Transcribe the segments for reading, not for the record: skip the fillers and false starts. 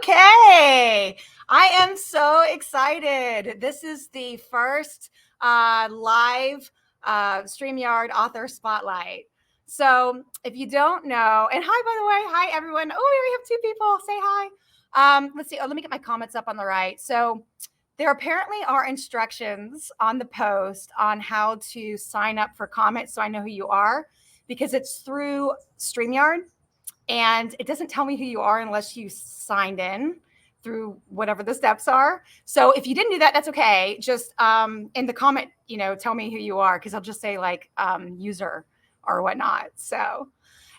Okay, I am so excited. This is the first live StreamYard author spotlight. So if you don't know, and hi, by the way, hi everyone. Oh, we have two people. Say hi. Let's see. Oh, let me get my comments up on the right. So there apparently are instructions on the post on how to sign up for comments so I know who you are, because it's through StreamYard. And it doesn't tell me who you are unless you signed in through whatever the steps are. So if you didn't do that, that's okay. Just in the comment, tell me who you are, because I'll just say like user or whatnot. So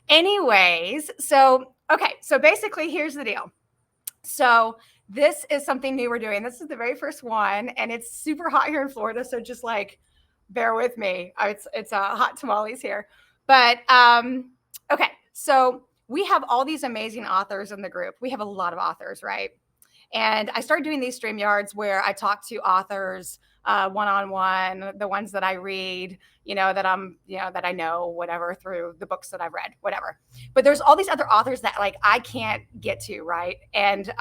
anyways, okay. So basically, here's the deal. So this is something new we're doing. This is the very first one, and it's super hot here in Florida. So just like bear with me. It's hot tamales here. But okay. So we have all these amazing authors in the group. We have a lot of authors, right? And I started doing these StreamYards where I talk to authors one-on-one, the ones that I read, that that I know, whatever, through the books that I've read, whatever. But there's all these other authors that like I can't get to, right? And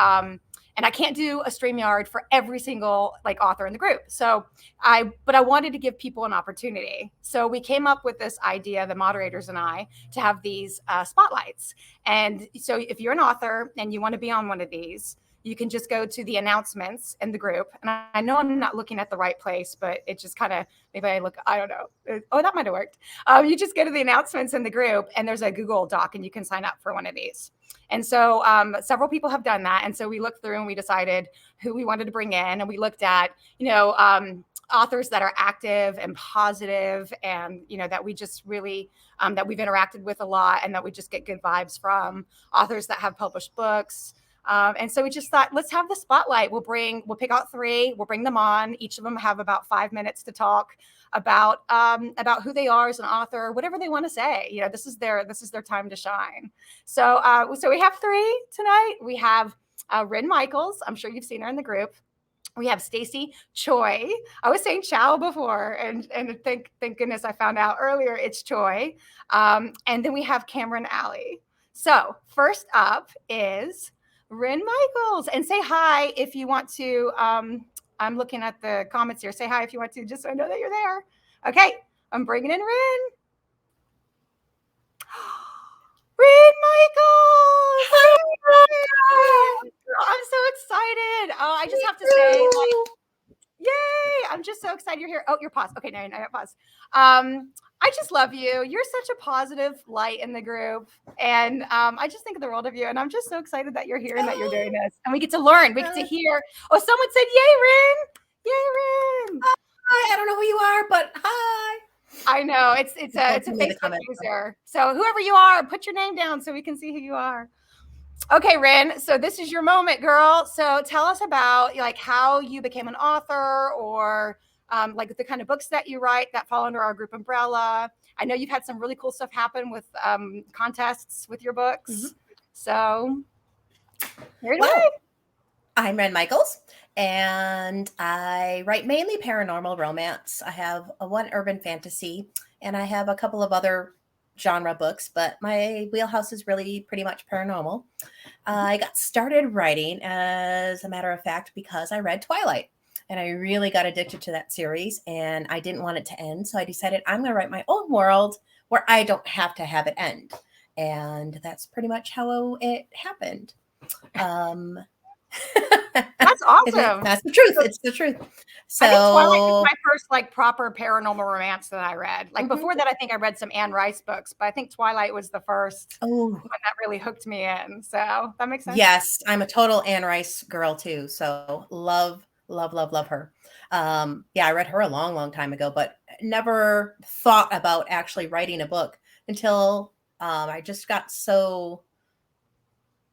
I can't do a StreamYard for every single like author in the group. But I wanted to give people an opportunity. So we came up with this idea, the moderators and I, to have these spotlights. And so if you're an author and you want to be on one of these, you can just go to the announcements in the group. And I know I'm not looking at the right place, but it just kind of, maybe I don't know. Oh, that might've worked. You just go to the announcements in the group and there's a Google Doc and you can sign up for one of these. And so several people have done that. And so we looked through and we decided who we wanted to bring in. And we looked at, authors that are active and positive and, that we just really, that we've interacted with a lot and that we just get good vibes from, authors that have published books. And so we just thought, let's have the spotlight. We'll pick out three, we'll bring them on. Each of them have about 5 minutes to talk about who they are as an author, whatever they want to say. This is their time to shine. So we have three tonight. We have Wren Michaels. I'm sure you've seen her in the group. We have Stacy Choi. I was saying Chow before, and thank goodness I found out earlier it's Choi. And then we have Allie. So first up is Wren Michaels, and say hi if you want to. I'm looking at the comments here. Say hi if you want to, just so I know that you're there. Okay, I'm bringing in Wren. Wren Michaels! Hi. I'm so excited. Oh, I just have to say, yay! I'm just so excited you're here. Oh, you're paused. Okay, now you're paused. I just love you. You're such a positive light in the group. And I just think of the world of you. And I'm just so excited that you're here and that you're doing this. And we get to learn. We get to hear. Oh, someone said, yay, Wren. Yay, Wren. Hi, I don't know who you are, but hi. I know. It's a Facebook user. So whoever you are, put your name down so we can see who you are. Okay, Wren. So this is your moment, girl. So tell us about like how you became an author, or like the kind of books that you write that fall under our group umbrella. I know you've had some really cool stuff happen with contests with your books. Mm-hmm. So here you go. I'm Wren Michaels, and I write mainly paranormal romance. I have one urban fantasy, and I have a couple of other genre books, but my wheelhouse is really pretty much paranormal. I got started writing, as a matter of fact, because I read Twilight. And I really got addicted to that series, and I didn't want it to end. So I decided I'm going to write my own world where I don't have to have it end. And that's pretty much how it happened. That's awesome. That's the truth. It's the truth. So I think Twilight was my first like proper paranormal romance that I read. Like before that, I think I read some Anne Rice books, but I think Twilight was the first one that really hooked me in. So that makes sense. Yes, I'm a total Anne Rice girl too. So love her. I read her a long time ago, but never thought about actually writing a book until I just got so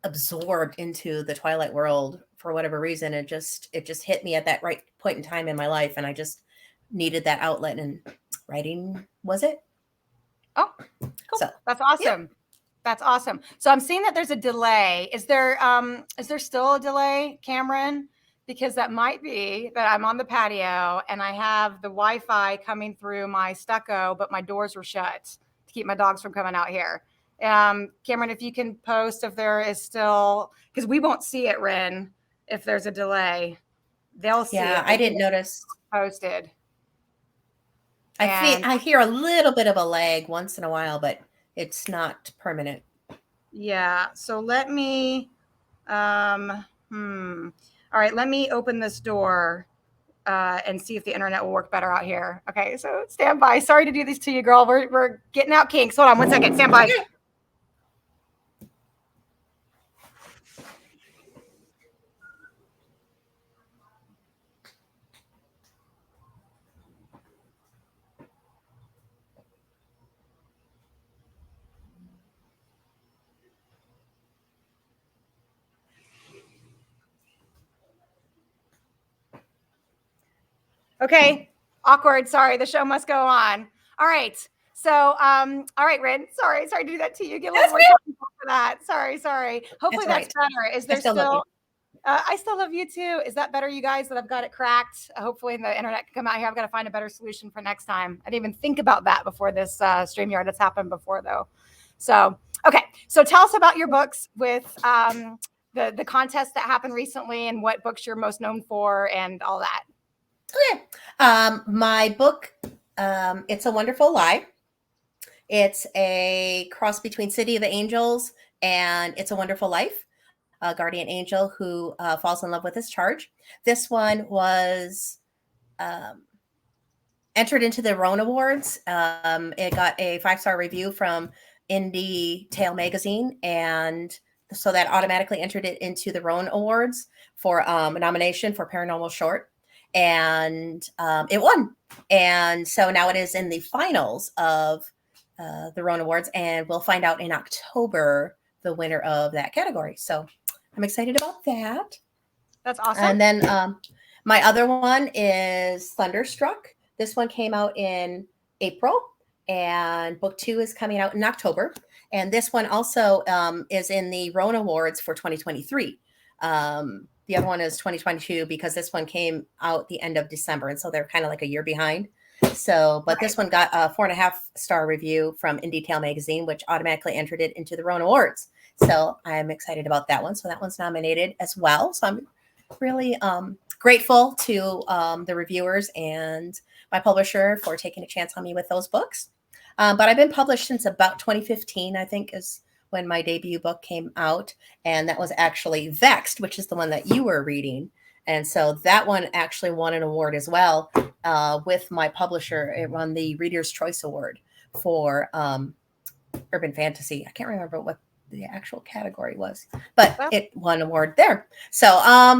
absorbed into the Twilight world for whatever reason. It just hit me at that right point in time in my life, and I just needed that outlet, and writing was it. Oh, cool. So that's awesome. Yeah. That's awesome. So I'm seeing that there's a delay. Is there still a delay, Cameron? Because that might be that I'm on the patio and I have the Wi-Fi coming through my stucco, but my doors were shut to keep my dogs from coming out here. Cameron, if you can post if there is still, because we won't see it, Wren, if there's a delay. They'll see it. Yeah, I didn't notice. Posted. I hear a little bit of a lag once in a while, but it's not permanent. Yeah. So let me, all right, let me open this door and see if the internet will work better out here. Okay, so stand by. Sorry to do this to you, girl. We're getting out kinks. Hold on 1 second. Stand by. Okay, awkward. Sorry, the show must go on. All right. So, all right, Wren. Sorry to do that to you. Get a little more time for that. Sorry. Hopefully that's better. Is there still? I still love you too. Is that better, you guys? That I've got it cracked. Hopefully the internet can come out here. I've got to find a better solution for next time. I didn't even think about that before this StreamYard. That's happened before though. So okay. So tell us about your books with the contest that happened recently and what books you're most known for and all that. Okay. My book, It's a Wonderful Lie. It's a cross between City of Angels and It's a Wonderful Life. A guardian angel who falls in love with his charge. This one was entered into the Roan Awards. It got a 5-star review from Indie Tale magazine, and so that automatically entered it into the Roan Awards for a nomination for paranormal short, and it won. And so now it is in the finals of the Roan Awards, and we'll find out in October the winner of that category. So I'm excited about that. That's awesome. And then my other one is Thunderstruck. This one came out in April, and book 2 is coming out in October. And this one also is in the Roan Awards for 2023. The other one is 2022 because this one came out the end of December, and so they're kind of like a year behind. So, but this one got a 4.5-star review from Indie Tale magazine, which automatically entered it into the Roan Awards. So I'm excited about that one. So that one's nominated as well. So I'm really grateful to the reviewers and my publisher for taking a chance on me with those books. But I've been published since about 2015, I think, is when my debut book came out. And that was actually Vexed, which is the one that you were reading. And so that one actually won an award as well with my publisher. It won the Reader's Choice Award for urban fantasy. I can't remember what the actual category was, but it won an award there. So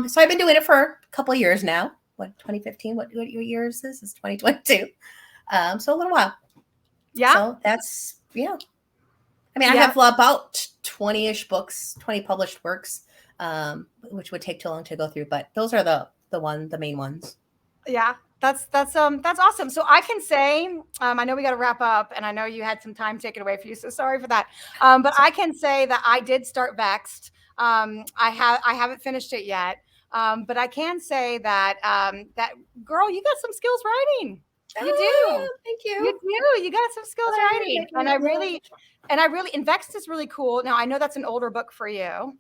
so I've been doing it for a couple of years now. What, 2015? What year is this? It's 2022. So a little while. Yeah. So that's, yeah. I mean, I have about 20-ish books, 20 published works, which would take too long to go through, but those are the main ones. Yeah. That's awesome. So I can say, I know we got to wrap up, and I know you had some time taken away for you, so sorry for that. But I can say that I did start Vexed. I haven't finished it yet, but I can say that that girl, you got some skills writing. You do. Thank you. You do. You got some skills writing, and I really, and Vexed is really cool. Now I know that's an older book for you.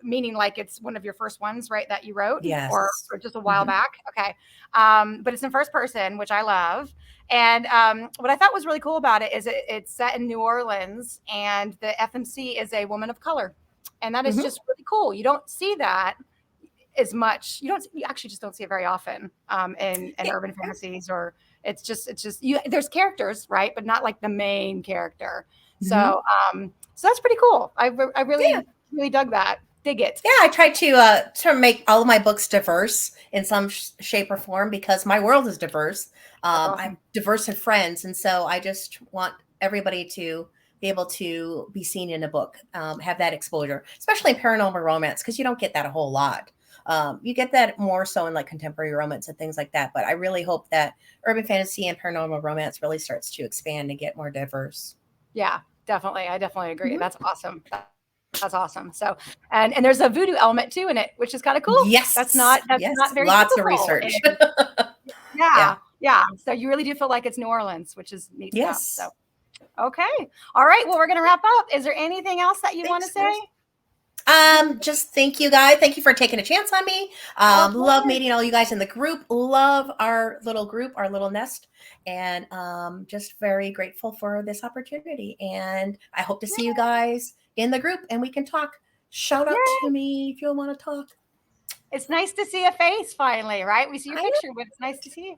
Meaning like it's one of your first ones, right, that you wrote? Yes. Or just a while back? Okay. But it's in first person, which I love. And what I thought was really cool about it is it's set in New Orleans, and the FMC is a woman of color. And that is just really cool. You don't see that as much. You actually just don't see it very often in urban fantasies, or it's just there's characters, right? But not like the main character. So that's pretty cool. I really dug that. Dig it. Yeah, I tried to make all of my books diverse in some shape or form because my world is diverse. Awesome. I'm diverse in friends, and so I just want everybody to be able to be seen in a book, have that exposure, especially in paranormal romance, because you don't get that a whole lot. You get that more so in like contemporary romance and things like that. But I really hope that urban fantasy and paranormal romance really starts to expand and get more diverse. Yeah, definitely. I definitely agree. That's awesome. That's awesome. So, and there's a voodoo element too in it, which is kind of cool. Yes. That's not very lots typical. of research. Yeah. So you really do feel like it's New Orleans, which is neat. Yes. Stuff. So Okay. All right. Well, we're going to wrap up. Is there anything else that you want to say? Just thank you guys. Thank you for taking a chance on me. Love meeting all you guys in the group. Love our little group, our little nest, and just very grateful for this opportunity. And I hope to see you guys in the group and we can talk. Shout out to me if you want to talk. It's nice to see a face finally, right? We see your picture, but it's nice to see you.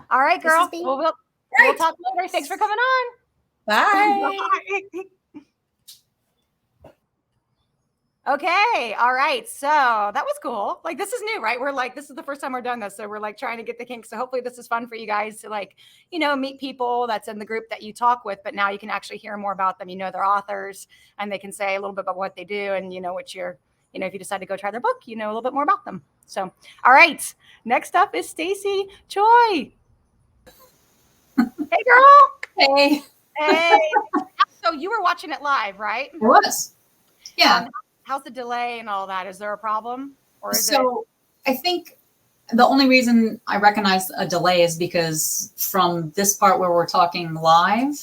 All right, girl. Well, we'll talk later. Thanks for coming on. Bye. Bye. Okay. All right. So that was cool. Like, this is new, right? We're like, this is the first time we're doing this. So we're like trying to get the kinks. So hopefully this is fun for you guys to like, you know, meet people that's in the group that you talk with, but now you can actually hear more about them. You know, they're authors and they can say a little bit about what they do. And you know, what you're, you know, if you decide to go try their book, you know a little bit more about them. So, all right. Next up is Stacy Choi. Hey, girl. Hey. Hey. So you were watching it live, right? It was. Yeah. How's the delay and all that? Is there a problem? Or is I think the only reason I recognize a delay is because from this part where we're talking live,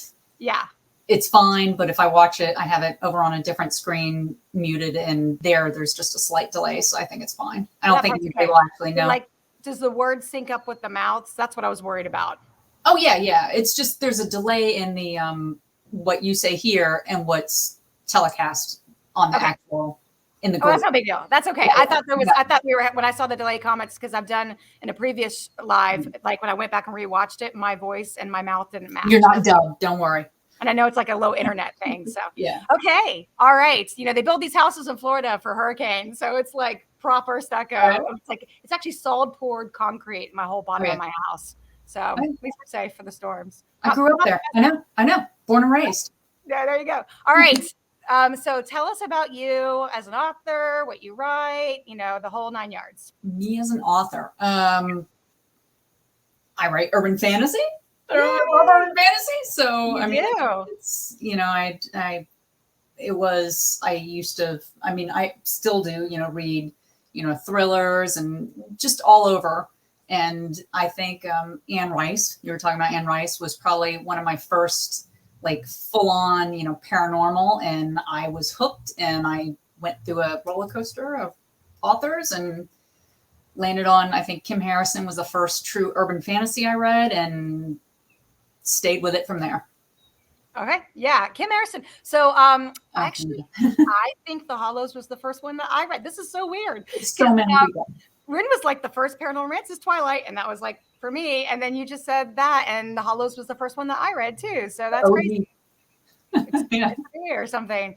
it's fine. But if I watch it, I have it over on a different screen muted, and there's just a slight delay. So I think it's fine. I don't think they will actually know. Like, does the word sync up with the mouths? That's what I was worried about. Oh yeah. It's just there's a delay in the what you say here and what's telecast on the actual in the. Oh, that's no big deal. That's okay. I thought I thought we were, when I saw the delay comments, because I've done in a previous live, like when I went back and rewatched it, my voice and my mouth didn't match. You're not dumb. Don't worry. And I know it's like a low internet thing. So yeah. Okay. All right. You know, they build these houses in Florida for hurricanes. So it's like proper stucco. Right. It's actually solid poured concrete, my whole bottom of my house. So at least we're safe for the storms. I grew up there. I know. Born and raised. Yeah, there you go. All right. So tell us about you as an author, what you write, you know, the whole 9 yards. Me as an author. I write urban fantasy. I love urban fantasy. So it's, you know, I still do, you know, read, you know, thrillers and just all over. And I think Anne Rice, you were talking about Anne Rice, was probably one of my first like full on, you know, paranormal, and I was hooked, and I went through a roller coaster of authors and landed on, I think Kim Harrison was the first true urban fantasy I read, and stayed with it from there. Okay. Yeah. Kim Harrison. So actually, I think The Hollows was the first one that I read. This is so weird. So many people. Wren was like the first paranormal romance is Twilight, and that was like for me. And then you just said that, and The Hollows was the first one that I read too. So that's crazy. It's or something.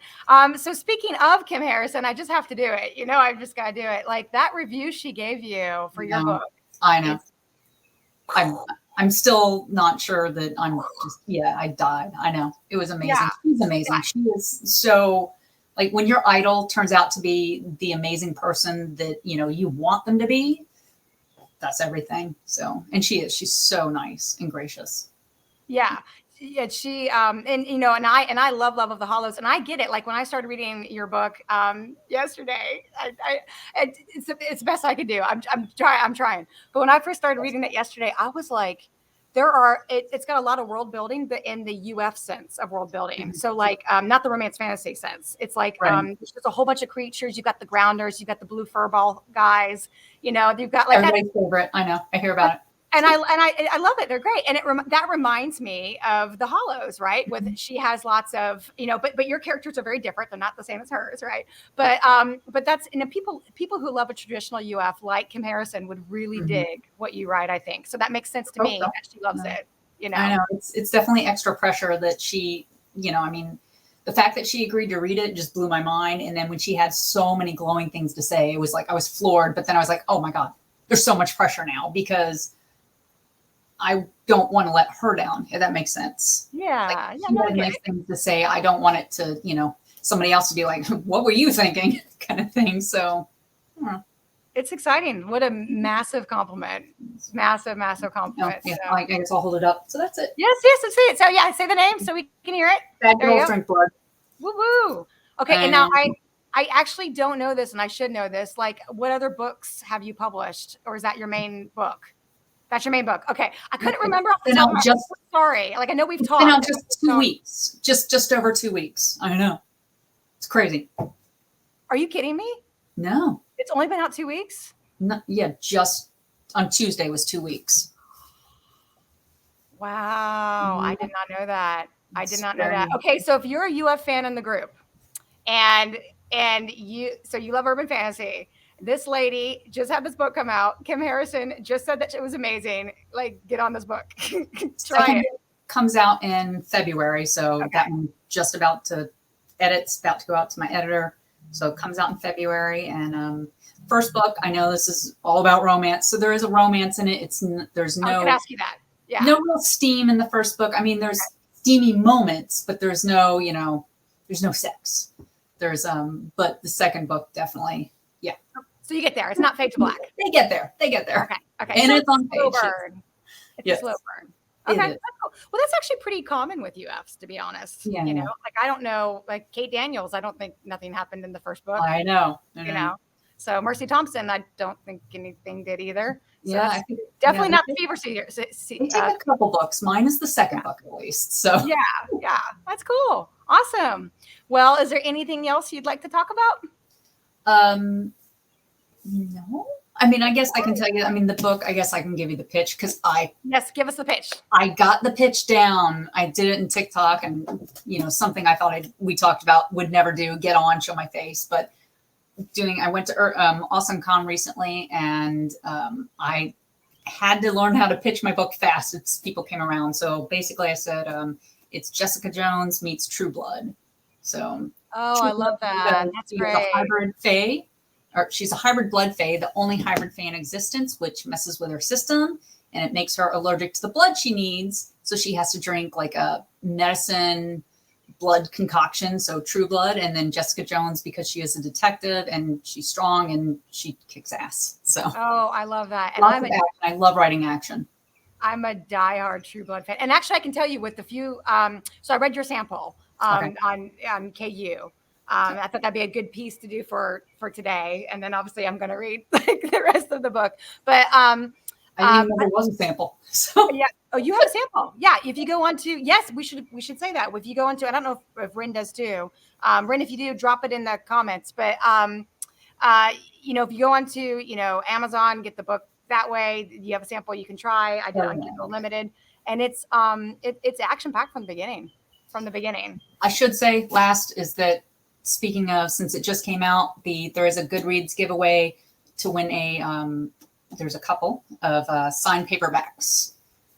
So speaking of Kim Harrison, I just have to do it. You know, I've just got to do it. Like that review she gave you for your book. I know. I'm still not sure that I'm just, I died. I know. It was amazing. Yeah. She's amazing. Yeah. She is so, like, when your idol turns out to be the amazing person that, you know, you want them to be, that's everything. So, and she's so nice and gracious. Yeah. Yeah, she and you know, and I love of the Hollows, and I get it. Like when I started reading your book yesterday, it's the best I could do. I'm trying. But when I first started reading it yesterday, I was like, it's got a lot of world building, but in the UF sense of world building. Mm-hmm. So like not the romance fantasy sense. It's like there's a whole bunch of creatures. You got the grounders, you got the blue furball guys. You know, you've got like everybody's favorite. I know. I hear about it. And I love it. They're great. And that reminds me of The Hollows, right? With she has lots of, you know, but your characters are very different. They're not the same as hers, right? But that's, you know, people who love a traditional UF like Kim Harrison would really dig what you write, I think. So that makes sense to me that she loves it, you know. I know. It's definitely extra pressure that she, you know, I mean, the fact that she agreed to read it just blew my mind. And then when she had so many glowing things to say, it was like, I was floored, but then I was like, oh my God, there's so much pressure now because I don't want to let her down, if that makes sense. Yeah. Like, she had nice things to say. I don't want it to, you know, somebody else to be like, what were you thinking? kind of thing. So it's exciting. What a massive compliment. Massive compliment. Yeah, so. I guess I'll hold it up. So that's it. Yes, let's see it. So yeah, say the name so we can hear it. Bad Girls Drink Blood. Woo woo. Okay, and now I actually don't know this, and I should know this. Like, what other books have you published, or is that your main book? That's your main book. Okay. I couldn't remember off the Been top out of my just- sorry. Like I know we've It's talked. been out just 2 weeks. Just over 2 weeks. I know. It's crazy. Are you kidding me? No. It's only been out 2 weeks? Yeah, just on Tuesday was 2 weeks. Wow. I did not know that. I did not know Very- that. Okay, so if you're a UF fan in the group and you love urban fantasy, this lady just had this book come out. Kim Harrison just said that it was amazing. Like, get on this book. Try it. Comes out in February, so that one just about to edit's about to go out to my editor. So it comes out in February, and first book. I know this is all about romance, so there is a romance in it. There's I was no gonna ask you that. Yeah. no real steam in the first book. I mean, there's steamy moments, but there's no there's no sex. There's but the second book definitely. Yeah. So you get there. It's not Fade to Black. They get there. They get there. Okay. And so it's on slow page. burn. It's Yes. a slow burn. It Okay. is. That's cool. Well, that's actually pretty common with UFs, to be honest. Yeah. You know, like I don't know, like Kate Daniels, I don't think nothing happened in the first book. I know. You know. So Mercy Thompson, I don't think anything did either. So Yeah, that's I think definitely yeah, not the fever series. They take a couple books. Mine is the second book at least. So Yeah, that's cool. Awesome. Well, is there anything else you'd like to talk about? No. I mean, I guess I can tell you. I mean, the book. I guess I can give you the pitch because Yes, give us the pitch. I got the pitch down. I did it in TikTok, and something I thought we talked about would never do. Get on, show my face, but I went to Awesome Con recently, and I had to learn how to pitch my book fast. People came around, so basically I said it's Jessica Jones meets True Blood. So Oh, I love that. That's she's great. a hybrid fae, or she's a hybrid blood fae, the only hybrid fae in existence, which messes with her system, and it makes her allergic to the blood she needs. So she has to drink like a medicine blood concoction, so True Blood. And then Jessica Jones, because she is a detective and she's strong and she kicks ass. So Oh, I love that. And lots of action. I love writing action. I'm a diehard True Blood fan. And actually I can tell you with the few so I read your sample Okay. on KU. I thought that'd be a good piece to do for today. And then obviously I'm gonna read like the rest of the book. But I didn't even know there was a sample. So yeah. Oh, you have a sample. Yeah. If you go on to, yes, we should say that. If you go into, I don't know if Wren does too. Wren, if you do, drop it in the comments. But if you go on to, Amazon, get the book that way. You have a sample you can try. I did it on Kindle Unlimited, and it's action packed from the beginning. I should say last is that, speaking of, since it just came out, there is a Goodreads giveaway to win there's a couple of signed paperbacks.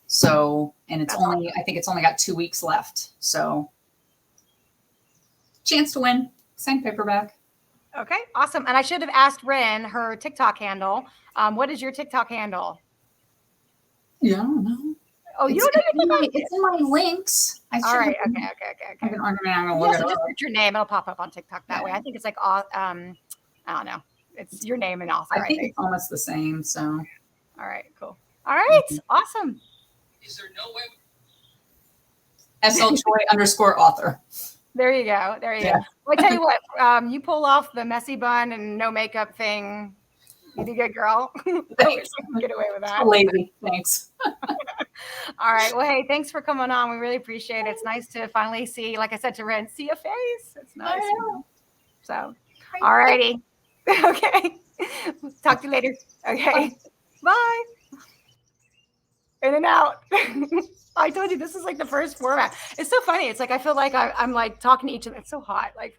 So, and I think it's only got 2 weeks left. So chance to win signed paperback. Okay, awesome. And I should have asked Wren her TikTok handle. What is your TikTok handle? Yeah, I don't know. Oh, you don't know your TikTok? It's in my links. All right. Okay. I'm gonna Yeah, look so it just up. put your name. It'll pop up on TikTok that way. I think it's like, I don't know. It's your name and author. I think it's almost the same. So All right, cool. All right, awesome. Is there no way? SL Choi _author. There you go. There you go. Well, I tell you what, you pull off the messy bun and no makeup thing. You do good, girl. Thanks. Get away with that. Lazy. Thanks. All right. Well, hey, thanks for coming on. We really appreciate it. It's nice to finally see, like I said to Wren, see a face. It's nice. So, all righty. Okay. Talk to you later. Okay. Bye. In and out. I told you this is like the first format. It's so funny. It's like I feel like I'm like talking to each of them. It's so hot. Like,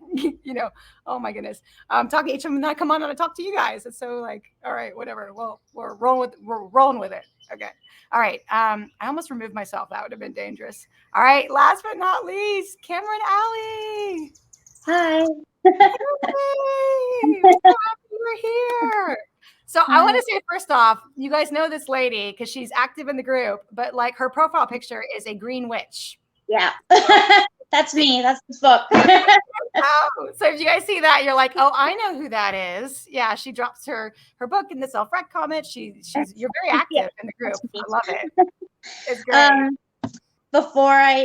oh my goodness. I'm talking to each of them and then I come on and I talk to you guys. It's so like, all right, whatever. Well, we're rolling with it. Okay. All right. I almost removed myself. That would have been dangerous. All right. Last but not least, Cameron Allie. Hi. Yay! So happy you're here. So I want to say first off, you guys know this lady because she's active in the group, but like her profile picture is a green witch. Yeah. That's me. That's this book. Oh, so if you guys see that, you're like, oh, I know who that is. Yeah, she drops her book in the self-rec comment. You're very active in the group. I love it. It's great.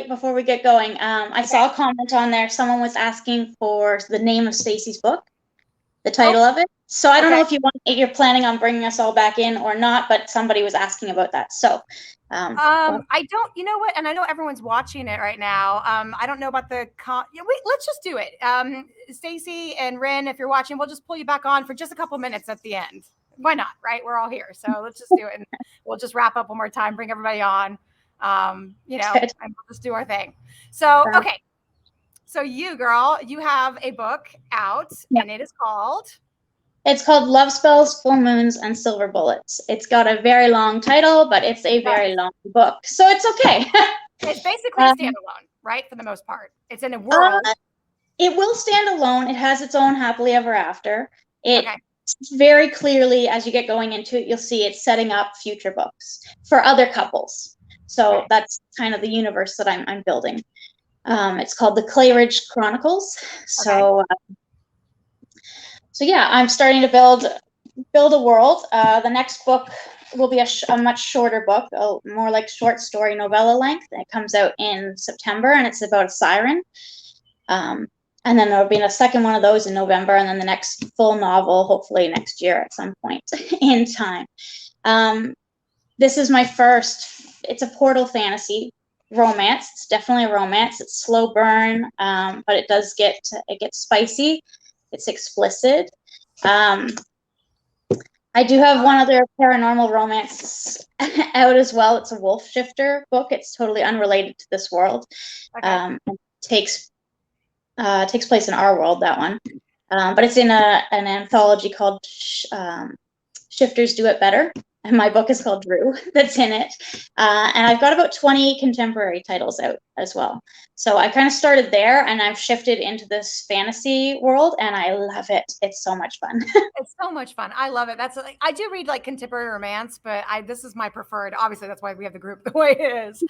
Before we get going, I saw a comment on there. Someone was asking for the name of Stacy's book. the title of it. So I don't know Okay. if you're planning on bringing us all back in or not, but somebody was asking about that. So, I don't, you know what? And I know everyone's watching it right now. I don't know about let's just do it. Stacy and Wren, if you're watching, we'll just pull you back on for just a couple minutes at the end. Why not? Right? We're all here. So let's just do it. And we'll just wrap up one more time, bring everybody on, and we'll just do our thing. So, okay. So you, girl, you have a book out and it is called? It's called Love Spells, Full Moons, and Silver Bullets. It's got a very long title, but it's a very long book, so it's okay. It's basically a standalone, right? For the most part. It's in a world. It will stand alone. It has its own happily ever after. Very clearly, as you get going into it, you'll see it's setting up future books for other couples. So that's kind of the universe that I'm building. It's called the Clay Ridge Chronicles. So yeah, I'm starting to build a world. The next book will be a much shorter book, more like short story novella length. It comes out in September, and it's about a siren. And then there'll be a second one of those in November, and then the next full novel, hopefully next year at some point in time. This is my first. It's a portal fantasy romance. It's definitely a romance. It's slow burn, but it gets spicy. It's explicit. I do have one other paranormal romance out as well. It's a wolf shifter book. It's totally unrelated to this world. It takes place in our world, that one. But it's in an anthology called Shifters Do It Better. And my book is called Drew, that's in it. And I've got about 20 contemporary titles out as well. So I kind of started there, and I've shifted into this fantasy world, and I love it. It's so much fun. It's so much fun. I love it. I do read like contemporary romance, but this is my preferred. Obviously, that's why we have the group the way it is.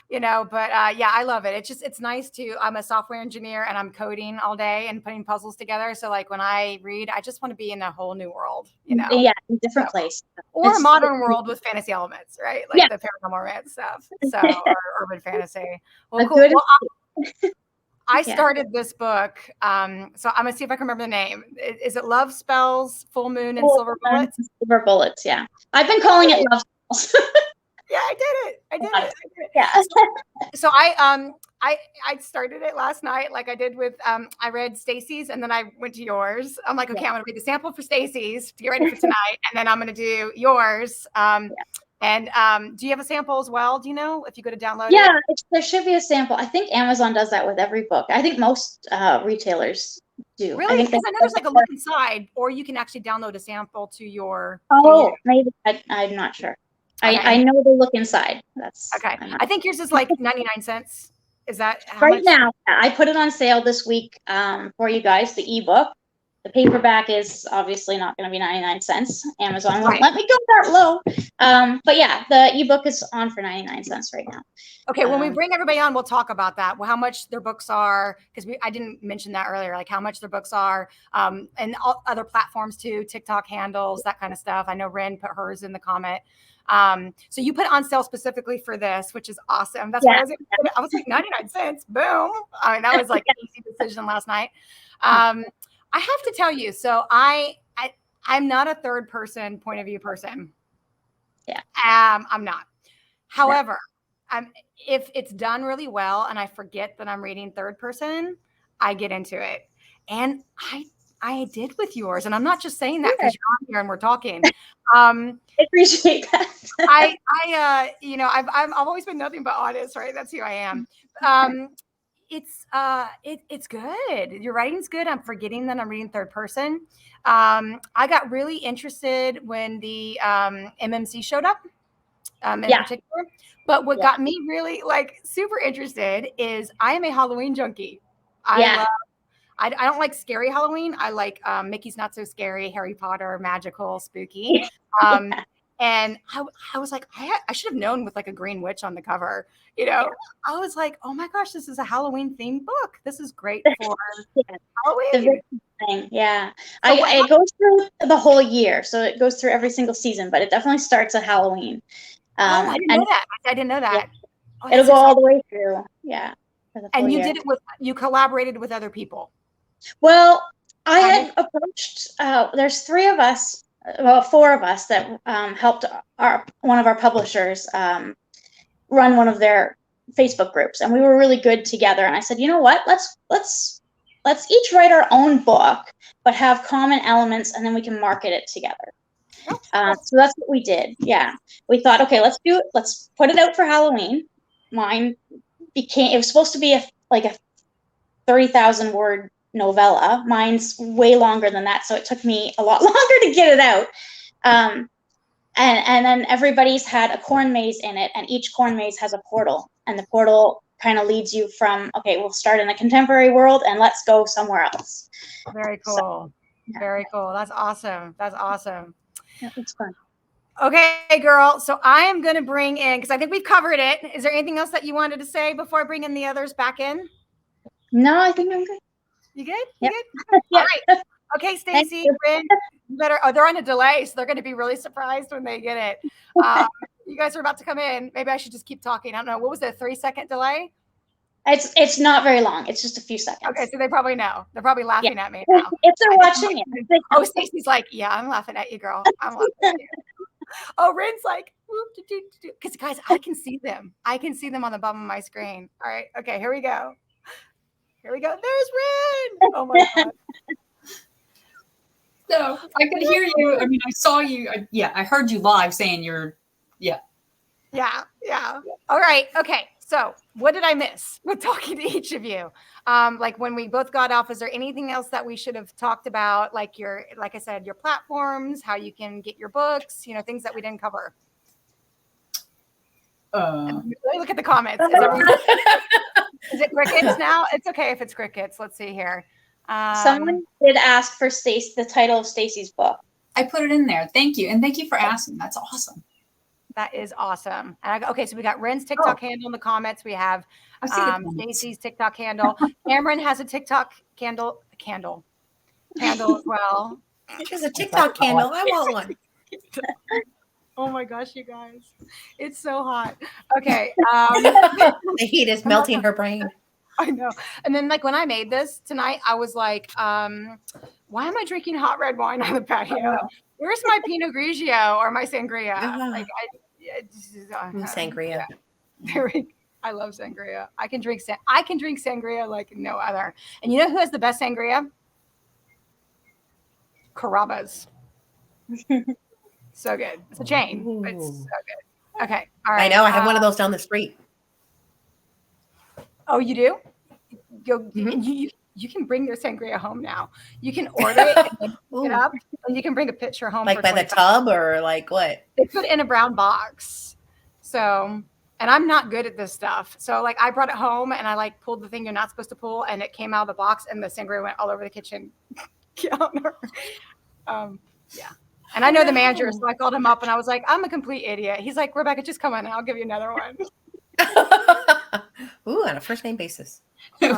But yeah, I love it. It's nice I'm a software engineer, and I'm coding all day and putting puzzles together. So like when I read, I just want to be in a whole new world, Yeah, in a different place. Or a modern world with fantasy elements, right? Like the paranormal romance stuff. So, or urban fantasy. Well, cool. Well, I started this book. So I'm going to see if I can remember the name. Is it Love Spells, Full Moon, and Silver Bullets? Silver Bullets, yeah. I've been calling it Love Spells. Yeah, I did it. Yeah. So I started it last night, like I did with I read Stacy's, and then I went to yours. I'm like, okay, I'm gonna read the sample for Stacy's to get ready for tonight, and then I'm gonna do yours. And do you have a sample as well? Do you know if you go to download it? There should be a sample. I think Amazon does that with every book. I think most retailers do. Really? Because I know there's like a look inside, or you can actually download a sample to your. Maybe I'm not sure. Okay. I know the look inside. That's okay. I think yours is like 99 cents. Is that how much? Now? I put it on sale this week for you guys. The ebook. The paperback is obviously not going to be 99 cents. Amazon won't let me go that low. But yeah, the ebook is on for 99 cents right now. Okay, when we bring everybody on, we'll talk about that. Well, how much their books are, because I didn't mention that earlier, like how much their books are, and all other platforms too, TikTok handles, that kind of stuff. I know Wren put hers in the comment. So you put it on sale specifically for this, which is awesome. That's why I was like 99 cents. Boom. I mean, that was like an easy decision last night. I have to tell you, so I'm not a third person point of view person. Yeah. I'm not. However, if it's done really well and I forget that I'm reading third person, I get into it. And I did with yours. And I'm not just saying that because you're on here and we're talking. I appreciate that. I've always been nothing but honest, right? That's who I am. It's good. Your writing's good. I'm forgetting that I'm reading third person. I got really interested when the MMC showed up in particular. But what got me really like super interested is I am a Halloween junkie. I don't like scary Halloween. I like Mickey's Not So Scary, Harry Potter, magical, spooky. And I was like, I should have known with like a green witch on the cover. I was like, oh my gosh, this is a Halloween themed book. This is great for Halloween. Yeah. It goes through the whole year. So it goes through every single season, but it definitely starts at Halloween. I didn't know that. I didn't know that. Yeah. It'll go all the way through. Yeah. And you did it you collaborated with other people. Well, I had approached. There's three of us, well, four of us that helped one of our publishers run one of their Facebook groups, and we were really good together. And I said, you know what? Let's each write our own book, but have common elements, and then we can market it together. So that's what we did. Yeah, we thought, okay, let's do it. Let's put it out for Halloween. Mine it was supposed to be a 30,000 word novella. Mine's way longer than that, so it took me a lot longer to get it out. And then everybody's had a corn maze in it, and each corn maze has a portal, and the portal kind of leads you from, okay, we'll start in the contemporary world and let's go somewhere else. Very cool. So, yeah. Very cool. That's awesome. That's awesome. Yeah, it's fun. Okay, girl. So I am going to bring in, because I think we've covered it. Is there anything else that you wanted to say before I bring in the others back in? No, I think I'm good. You good? Yep. You good? Yeah. All right. Okay, Stacy, Wren, better. Oh, they're on a delay, so they're going to be really surprised when they get it. You guys are about to come in. Maybe I should just keep talking. I don't know. What was it? 3-second delay? It's not very long. It's just a few seconds. Okay, so they probably know. They're probably laughing at me now. If they're watching it. Oh, Stacy's like, yeah, I'm laughing at you, girl. I'm laughing at you. Oh, Wren's like, because guys, I can see them. I can see them on the bottom of my screen. All right. Okay, here we go. Here we go. There's Wren. Oh my God. So I could hear you. I mean, I saw you. I heard you live saying Yeah. All right. Okay. So what did I miss with talking to each of you? Like when we both got off, is there anything else that we should have talked about? Like like I said, your platforms, how you can get your books, things that we didn't cover. Look at the comments. Is it crickets now? It's okay if it's crickets. Let's see here. Someone did ask for the title of Stacy's book. I put it in there. Thank you. And thank you for asking. That's awesome. That is awesome. And okay, so we got Wren's TikTok handle in the comments. We have Stacy's TikTok handle. Cameron has a TikTok handle as well. There's a TikTok handle. I want one. Oh my gosh, you guys. It's so hot. Okay. The heat is melting her brain. I know. And then like when I made this tonight, I was like, why am I drinking hot red wine on the patio? Where's my Pinot Grigio or my sangria? Like sangria. Yeah. I love sangria. I can drink sangria like no other. And you know who has the best sangria? Carrabba's. So good. It's a chain. But it's so good. Okay. All right. I know. I have one of those down the street. Oh, you do? Go. Mm-hmm. You can bring their sangria home now. You can order it and pick it up, and you can bring a pitcher home. Like by the tub or like what? They put it in a brown box. So, and I'm not good at this stuff. So like I brought it home and I like pulled the thing you're not supposed to pull, and it came out of the box, and the sangria went all over the kitchen counter. Yeah. And I know the manager, so I called him up and I was like, I'm a complete idiot. He's like, Rebecca, just come on and I'll give you another one. Ooh, on a first name basis. The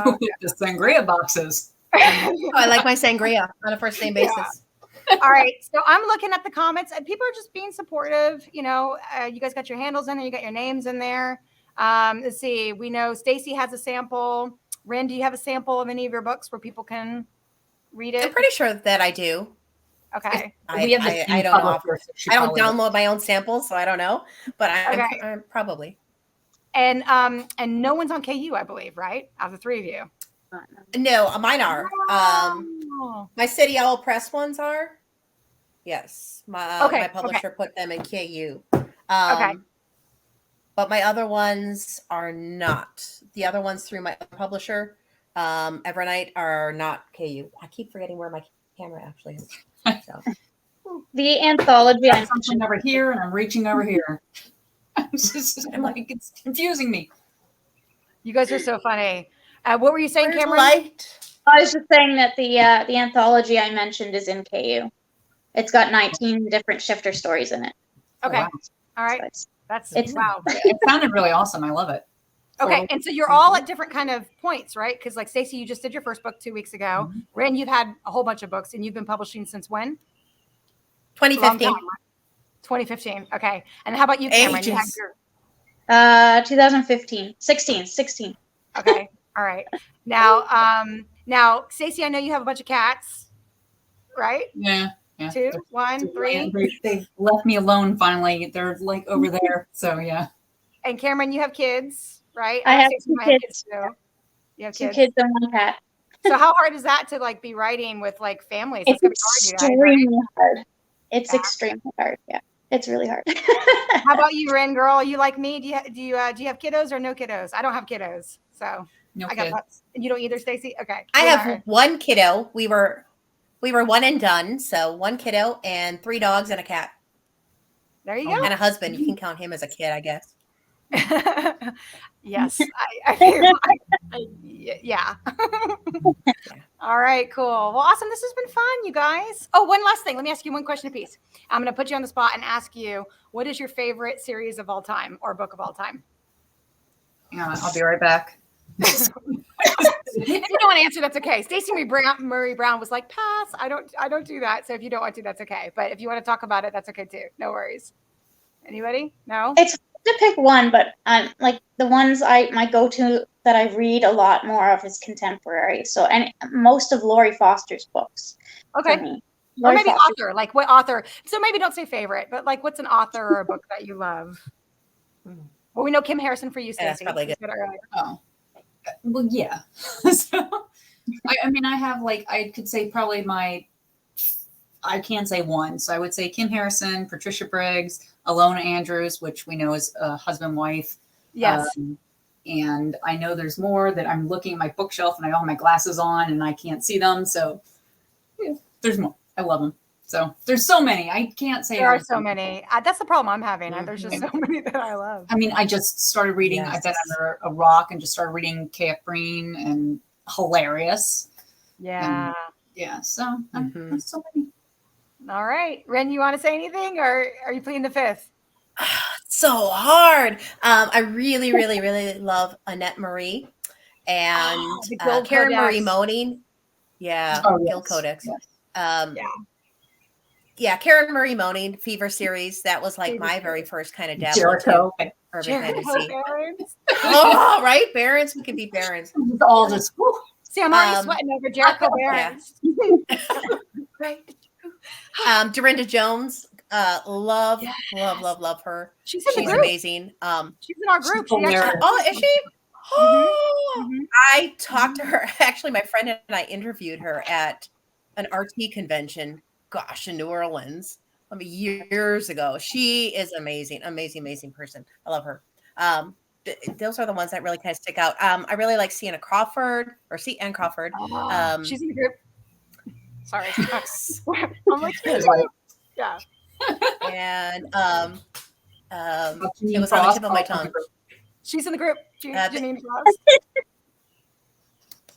sangria boxes. Oh, I like my sangria on a first name basis. Yeah. All right. So I'm looking at the comments and people are just being supportive. You guys got your handles in there. You got your names in there. Let's see. We know Stacy has a sample. Wren, do you have a sample of any of your books where people can read it? I'm pretty sure that I do. Okay. I don't know. I don't download my own samples, so I don't know. But I'm probably. And no one's on KU, I believe, right? Out of the three of you. No, mine are. My City Owl Press ones are. Yes, my publisher put them in KU. Okay. But my other ones are not. The other ones through my publisher, Evernight, are not KU. I keep forgetting where my camera actually is. So. The anthology. I'm over here and I'm reaching over here. I'm like, it's confusing me. You guys are so funny. What were you saying, Cameron? I was just saying that the anthology I mentioned is in KU. It's got 19 different shifter stories in it. Okay. Oh, wow. All right. So wow. It sounded really awesome. I love it. Okay. And so you're all at different kind of points, right? Because like Stacy, you just did your first book 2 weeks ago. Mm-hmm. Wren, you've had a whole bunch of books and you've been publishing since when? 2015. 2015. Okay. And how about you, Cameron? You had your 2015. 16. Okay. All right. Now, Stacey, I know you have a bunch of cats. right? Yeah. 2, 1, 3. They've left me alone finally. They're like over there. So yeah. And Cameron, you have kids, right? I know have Stacey two might have kids. too. You have 2 kids. kids and 1 cat. So how hard is that to like be writing with like families? It's That's gonna be hard, extremely hard. It's Yeah. extremely hard. Yeah, it's really hard. How about you, Wren girl? You like me? Do you have kiddos or no kiddos? I don't have kiddos, so No I got kids. pups. You don't either, Stacey? Okay. I You're have not- one kiddo. We were one and done. So 1 kiddo and 3 dogs and a cat There you and a husband. You can count him as a kid, I guess. go. Yes, I feel yeah. All right, cool. Well, awesome. This has been fun, you guys. Oh, one last thing. Let me ask you one question apiece. I'm going to put you on the spot and ask you, what is your favorite series of all time or book of all time? Yeah, I'll be right back. If you don't want to answer, that's okay. Stacey Murray Brown was like, pass. I don't do that. So if you don't want to, that's okay. But if you want to talk about it, that's okay too. No worries. Anybody? No? It's hard to pick one, but like the ones my go-to that I read a lot more of is contemporary. So and most of Lori Foster's books. Okay. For me. Or Lori maybe Foster. author. Like what author? So maybe don't say favorite, but like what's an author or a book that you love? Well, we know Kim Harrison for you, Yeah, that's Stacey. probably good. We said it earlier. Oh, well, yeah. So, I mean, I have like, I could say probably I can't say one. So I would say Kim Harrison, Patricia Briggs, Alona Andrews, which we know is a husband, wife. Yes. And I know there's more that I'm looking at my bookshelf and I all have my glasses on and I can't see them. So yeah, there's more. I love them. So there's so many. I can't say There are everything. so many. That's the problem I'm having. There's just so many that I love. I mean, I just started reading. Yes. I've been under a rock and just started reading K.F. Breene and hilarious. Yeah. Yeah. So there's so many. All right. Wren, you want to say anything or are you pleading the fifth? So hard. I really, really, really love Annette Marie and the Guild Karen Codex. Marie Moaning. Yeah, Oh, Guild yes. Codex. Yes. Yeah, Karen Marie Moaning Fever series. That was like Fever my series. very first kind of dabble Jericho. into urban Jericho fantasy. Barons. Oh, right, Barons. We can be Barons. It's all just whew. See, I'm already sweating over Jericho Barons. Right. Dorinda Jones. Love her. She's in the She's group. amazing. She's in our group. She's She actually, hilarious. Oh, is she? Oh, Mhm. I talked to her. Actually, my friend and I interviewed her at an RT convention. Gosh, in New Orleans, years ago. She is amazing, amazing person. I love her. Those are the ones that really kind of stick out. I really like Sienna Crawford or C.N. Crawford. She's in the group. Sorry. I'm like, yeah. And Janine it was on the Frost. tip of my tongue. She's in the group. Janine the- Frost.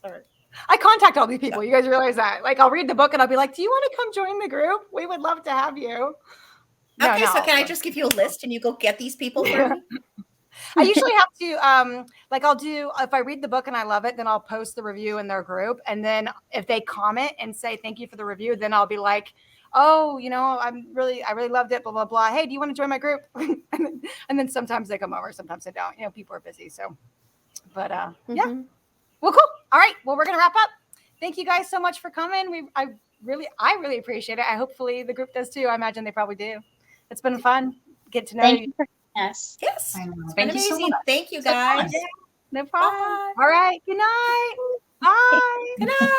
Sorry. I contact all these people. You guys realize that? Like, I'll read the book and I'll be like, "Do you want to come join the group? We would love to have you." Okay, so can I just give you a list and you go get these people for me? I usually have to like I'll do if I read the book and I love it, then I'll post the review in their group. And then if they comment and say thank you for the review, then I'll be like, oh, you know, I really loved it, blah, blah, blah. Hey, do you want to join my group? and then sometimes they come over, sometimes they don't. You know, people are busy. So but yeah. Well, cool. All right. Well, we're gonna wrap up. Thank you guys so much for coming. I really appreciate it. Hopefully the group does too. I imagine they probably do. It's been fun. Get to know Thank you. you for yes. Yes. I know. It's Thank been you so amazing. much. Thank you So fun. guys. No problem. Bye. All right. Good night. Bye. Good night.